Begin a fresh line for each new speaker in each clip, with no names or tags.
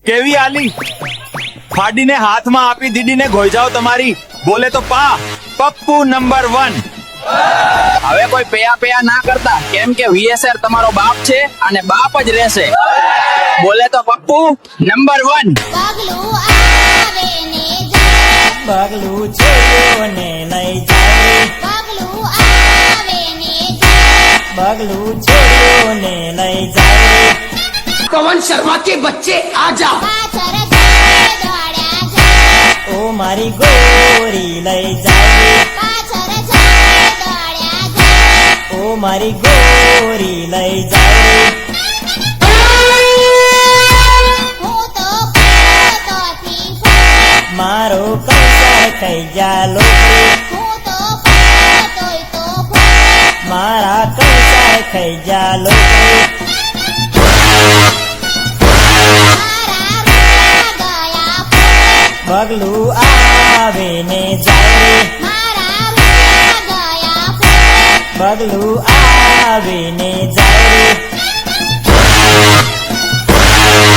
કેવી આલી ફાડીને હાથમાં આપી દીડીને ઘોઈ જાઓ તમારી. બોલે તો પા પપ્પુ નંબર 1.
હવે કોઈ પયા પયા ના કરતા, કેમ કે વીએસઆર તમારો બાપ છે અને બાપ જ રહેશે. બોલે તો પપ્પુ નંબર 1.
પગલું આવે ને જાય,
પગલું છોડ્યો ને લઈ જાય,
પગલું આવે ને જાય,
પગલું છોડ્યો ને લઈ જાય.
पवन शर्मा के बच्चे आ जाओ।
પાછળ જાય દોડ્યા જાય,
ઓ મારી ગોરી લઈ જાય,
પાછળ જાય દોડ્યા જાય,
ઓ મારી ગોરી લઈ જાય.
હું તો તોથી ફરું,
મારો કંસાર ખાઈ જા લોકો,
હું તો તોય તો ફરું,
મારા કંસાર ખાઈ જા લોકો. પગલું આવે ને જાય,
મારા રૂપિયા ગયા ફરે,
પગલું આવે ને જાય.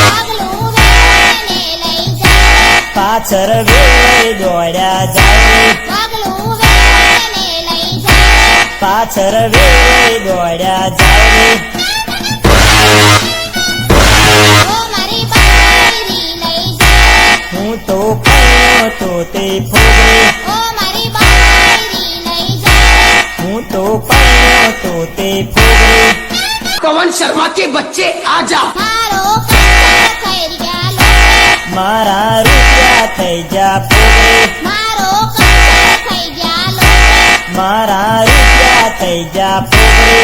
પગલું વેને લઈ જાય,
પાછળ વેવાઈ દોડ્યા જાય,
પગલું વેને લઈ જાય,
પાછળ વેવાઈ દોડ્યા જાય.
ઓ મારી બાયરી લઈ જાય,
હું તો કયો તો તે ફોગરે,
ઓ મારી બાયરી લઈ જાય,
હું તો કયો તો તે ફોગરે.
पवन शर्मा के बच्चे आ जाओ।
મારો કંસાર ખાઈ ગયા લોકો,
મારા રૂપિયા થઈ જા ફોગરે,
મારો કંસાર ખાઈ ગયા લોકો,
મારા રૂપિયા થઈ જા ફોગરે.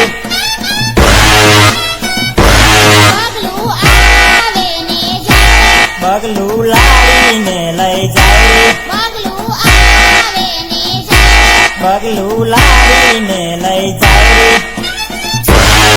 પગલું આવે ને જાય,
પગલું લાવીને લઈ જાય,
પગલું આવે ને જાય,
પગલું લાવીને લઈ જાય.